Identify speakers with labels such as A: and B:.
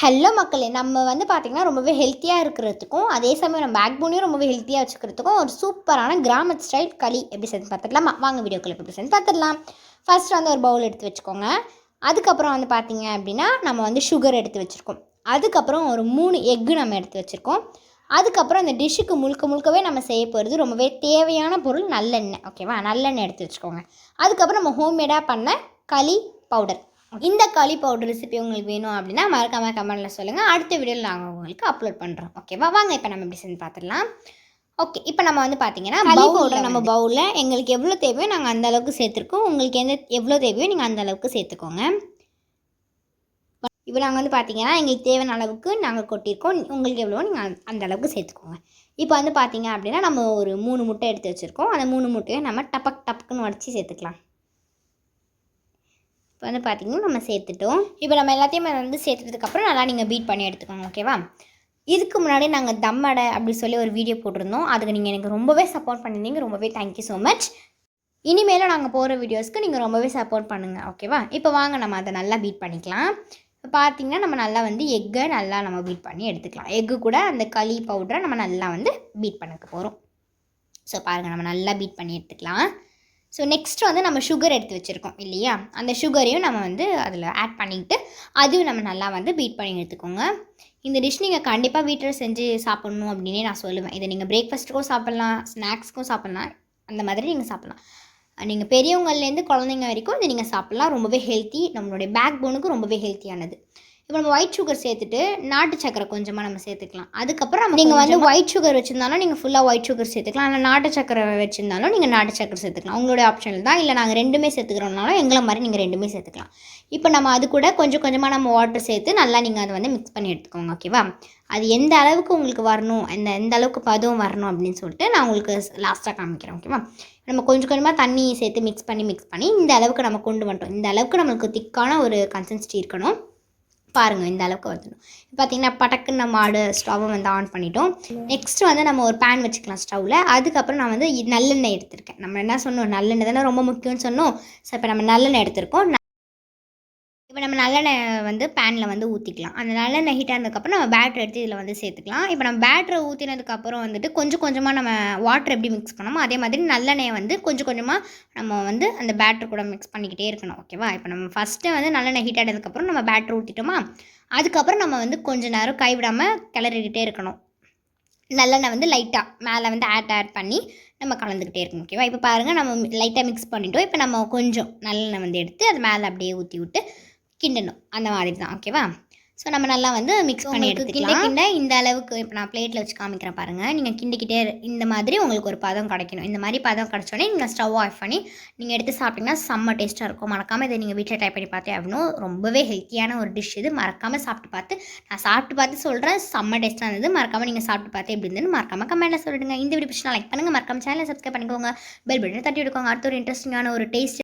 A: Hello மக்களே, நம்ம வந்து பார்த்திங்கன்னா ரொம்பவே ஹெல்த்தியாக இருக்கிறதுக்கும் அதே சமயம் நம்ம பேக் போனையும் ரொம்பவே ஹெல்த்தியாக வச்சுக்கிறதுக்கும் ஒரு சூப்பரான கிராமத் ஸ்டைல் களி எப்படி செஞ்சு பார்த்துடலாமா? வாங்க வீடியோக்குள்ள எப்படி செஞ்சு பார்த்துடலாம். ஃபர்ஸ்ட் வந்து ஒரு பவுல் எடுத்து வச்சுக்கோங்க. அதுக்கப்புறம் வந்து பார்த்திங்க அப்படின்னா நம்ம வந்து சுகர் எடுத்து வச்சுருக்கோம். அதுக்கப்புறம் ஒரு 3 எக்கு நம்ம எடுத்து வச்சுருக்கோம். அதுக்கப்புறம் இந்த டிஷ்ஷுக்கு முழுக்கவே நம்ம செய்ய போகிறது ரொம்பவே தேவையான பொருள் நல்லெண்ணெய். ஓகேவா? நல்லெண்ணெய் எடுத்து வச்சுக்கோங்க. அதுக்கப்புறம் நம்ம ஹோம்மேடாக பண்ண களி பவுடர். இந்த களி பவுடர் ரெசிபி உங்களுக்கு வேணும் அப்படின்னா மறக்காமல் கமெண்ட்டில் சொல்லுங்கள். அடுத்த வீடியோவில் நாங்கள் உங்களுக்கு அப்லோட் பண்ணுறோம். ஓகேவா? வாங்க இப்போ நம்ம எப்படி செஞ்சு பார்த்துடலாம். ஓகே, இப்போ நம்ம வந்து பார்த்தீங்கன்னா களி பவுடர் நம்ம பவுலில் எங்களுக்கு எவ்வளோ தேவையோ நாங்கள் அந்த அளவுக்கு சேர்த்துருக்கோம். உங்களுக்கு எவ்வளோ தேவையோ நீங்கள் அந்த அளவுக்கு சேர்த்துக்கோங்க. இப்போ நாங்கள் வந்து பார்த்தீங்கன்னா எங்களுக்கு தேவையான அளவுக்கு நாங்கள் கொட்டியிருக்கோம். உங்களுக்கு எவ்வளோ நீங்கள் அந்த அளவுக்கு சேர்த்துக்கோங்க. இப்போ வந்து பார்த்தீங்க அப்படின்னா நம்ம ஒரு 3 முட்டை எடுத்து வச்சுருக்கோம். அந்த 3 முட்டையை நம்ம டப்புக்குன்னு உடச்சி சேர்த்துக்கலாம். இப்போ வந்து பார்த்திங்கன்னா நம்ம சேர்த்துட்டோம். இப்போ நம்ம எல்லாத்தையுமே வந்து சேர்த்துட்டதுக்கப்புறம் நல்லா நீங்கள் பீட் பண்ணி எடுத்துக்கோங்க. ஓகேவா? இதுக்கு முன்னாடி நாங்கள் தம்மடை அப்படி சொல்லி ஒரு வீடியோ போட்டிருந்தோம். அதுக்கு நீங்கள் எனக்கு ரொம்பவே சப்போர்ட் பண்ணியிருந்தீங்க. ரொம்பவே தேங்க்யூ ஸோ மச். இனிமேலும் நாங்கள் போகிற வீடியோஸ்க்கு நீங்கள் ரொம்பவே சப்போர்ட் பண்ணுங்கள். ஓகேவா? இப்போ வாங்க நம்ம அதை நல்லா பீட் பண்ணிக்கலாம். இப்போ பார்த்திங்கன்னா நம்ம நல்லா வந்து எக்கை நல்லா நம்ம பீட் பண்ணி எடுத்துக்கலாம். எக்கு கூட அந்த களி பவுடரை நம்ம நல்லா வந்து பீட் பண்ணக்க போகிறோம். ஸோ பாருங்கள், நம்ம நல்லா பீட் பண்ணி எடுத்துக்கலாம். ஸோ நெக்ஸ்ட் வந்து நம்ம சுகர் எடுத்து வச்சுருக்கோம் இல்லையா? அந்த சுகரையும் நம்ம வந்து அதில் ஆட் பண்ணிக்கிட்டு அதையும் நம்ம நல்லா வந்து பீட் பண்ணி எடுத்துக்கோங்க. இந்த டிஷ் நீங்கள் கண்டிப்பாக வீட்டில் செஞ்சு சாப்பிட்ணும் அப்படின்னே நான் சொல்லுவேன். இதை நீங்கள் பிரேக்ஃபாஸ்ட்டுக்கும் சாப்பிட்லாம், ஸ்நாக்ஸ்க்கும் சாப்பிட்லாம், அந்த மாதிரி நீங்கள் சாப்பிட்லாம். நீங்கள் பெரியவங்கள்லேருந்து குழந்தைங்க வரைக்கும் இதை நீங்கள் சாப்பிட்லாம். ரொம்பவே ஹெல்த்தி, நம்மளுடைய பேக் போனுக்கு ரொம்பவே ஹெல்த்தியானது. இப்போ நம்ம ஒயிட் சுகர் சேர்த்துட்டு நாட்டு சக்கரை கொஞ்சமாக நம்ம சேர்த்துக்கலாம். அதுக்கப்புறம் நீங்கள் வந்து ஒயிட் சுகர் வச்சுருந்தாலும் நீங்கள் ஃபுல்லாக ஒயிட் சுகர் சேர்த்துக்கலாம். ஆனால் நாட்டு சக்கரை வச்சுருந்தாலும் நீங்கள் நாட்டு சக்கரை சேர்த்துக்கலாம். உங்களுடைய ஆப்ஷனல் தான். இல்லை நாங்கள் ரெண்டுமே சேர்த்துக்கிறோம்னாலும் எங்களை மாதிரி நீங்கள் ரெண்டுமே சேர்த்துக்கலாம். இப்போ நம்ம அது கூட கொஞ்சமாக நம்ம வாட்டர் சேர்த்து நல்லா நீங்கள் அதை வந்து மிக்ஸ் பண்ணி எடுத்துக்கோங்க. ஓகேவா? அது எந்த அளவுக்கு உங்களுக்கு வரணும், எந்த அளவுக்கு பதம் வரணும் அப்படின்னு சொல்லிட்டு நான் உங்களுக்கு லாஸ்ட்டாக காமிக்கிறேன். ஓகேவா? நம்ம கொஞ்சமாக தண்ணி சேர்த்து மிக்ஸ் பண்ணி இந்த அளவுக்கு நம்ம கொண்டு வந்துட்டோம். இந்த அளவுக்கு நம்மளுக்கு திக்கான ஒரு கன்சிஸ்டன்சி இருக்கணும். பாருங்கள், இந்த அளவுக்கு வந்துடும். பார்த்திங்கன்னா பட்டக்குன்னு நம்ம ஸ்டவ்வை வந்து ஆன் பண்ணிட்டோம். நெக்ஸ்ட்டு வந்து நம்ம ஒரு பேன் வச்சுக்கலாம் ஸ்டவ்வில். அதுக்கப்புறம் நான் வந்து நல்லெண்ணெய் எடுத்திருக்கேன். நம்ம என்ன சொன்னோம், நல்லெண்ணெய் தானே ரொம்ப முக்கியம்னு சொன்னோம். ஸோ இப்போ நம்ம நல்லெண்ணெய் எடுத்திருக்கோம். இப்போ நம்ம நல்லெண்ணெய் வந்து பேனில் வந்து ஊற்றிக்கலாம். அந்த நல்லெண்ணெய் ஹீட் ஆனதுக்கப்புறம் நம்ம பேட்டர் எடுத்து இதில் வந்து சேர்த்துக்கலாம். இப்போ நம்ம பேட்டரை ஊற்றினதுக்கப்புறம் வந்துட்டு கொஞ்சமாக நம்ம வாட்டர் எப்படி மிக்ஸ் பண்ணோமோ அதே மாதிரி நல்லெண்ணெயை வந்து கொஞ்சமாக நம்ம வந்து அந்த பேட்டர் கூட மிக்ஸ் பண்ணிக்கிட்டே இருக்கணும். ஓகேவா? இப்போ நம்ம ஃபஸ்ட்டு வந்து நல்லெண்ணெய் ஹீட் ஆனதுக்கப்புறம் நம்ம பேட்டர் ஊற்றிட்டோமா, அதுக்கப்புறம் நம்ம வந்து கொஞ்சம் நேரம் கைவிடாமல் கிளறிக்கிட்டே இருக்கணும். நல்லெண்ணெய் வந்து லைட்டாக மேலே வந்து ஆட் பண்ணி நம்ம கலந்துக்கிட்டே இருக்கணும். ஓகேவா? இப்போ பாருங்கள், நம்ம லைட்டாக மிக்ஸ் பண்ணிட்டோம். இப்போ நம்ம கொஞ்சம் நல்லெண்ணெய் வந்து எடுத்து அது மேலே அப்படியே ஊற்றி விட்டு கிண்டணும். அந்த மாதிரி தான். ஓகேவா? ஸோ நம்ம நல்லா வந்து மிக்ஸ் பண்ணி எடுத்துக்கலாம். கிண்ட இந்த அளவுக்கு இப்போ நான் பிளேட்டில் வச்சு காமிக்கிறேன் பாருங்கள். நீங்கள் கிண்டிக்கிட்டே இந்த மாதிரி உங்களுக்கு ஒரு பதம் கிடைக்கணும். இந்த மாதிரி பதம் கிடச்சோடனே நீங்கள் ஸ்டவ் ஆஃப் பண்ணி நீங்கள் எடுத்து சாப்பிட்டிங்கன்னா செம்ம டேஸ்ட்டாக இருக்கும். மறக்காமல் இதை நீங்கள் வீட்டில் ட்ரை பண்ணி பார்த்தே ஆகணும். ரொம்பவே ஹெல்த்தியான ஒரு டிஷ் இது. மறக்காமல் சாப்பிட்டு பார்த்து, நான் சாப்பிட்டு பார்த்து சொல்கிறேன், செம்ம டேஸ்ட்டாக இருந்தது. மறக்காமல் நீங்கள் சாப்பிட்டு பார்த்து எப்படி இருந்ததுன்னு மறக்காமல் கமெண்ட்டில் சொல்லிடுங்க. இந்த வீடியோ பிடிச்சா லைக் பண்ணுங்கள். மறக்காமல் சேனலை சப்ஸ்கிரைப் பண்ணிக்கோங்க. பெல் பட்டனை தட்டி விடுக்கோங்க. அடுத்த ஒரு இன்ட்ரெஸ்டிங்கான ஒரு டேஸ்ட்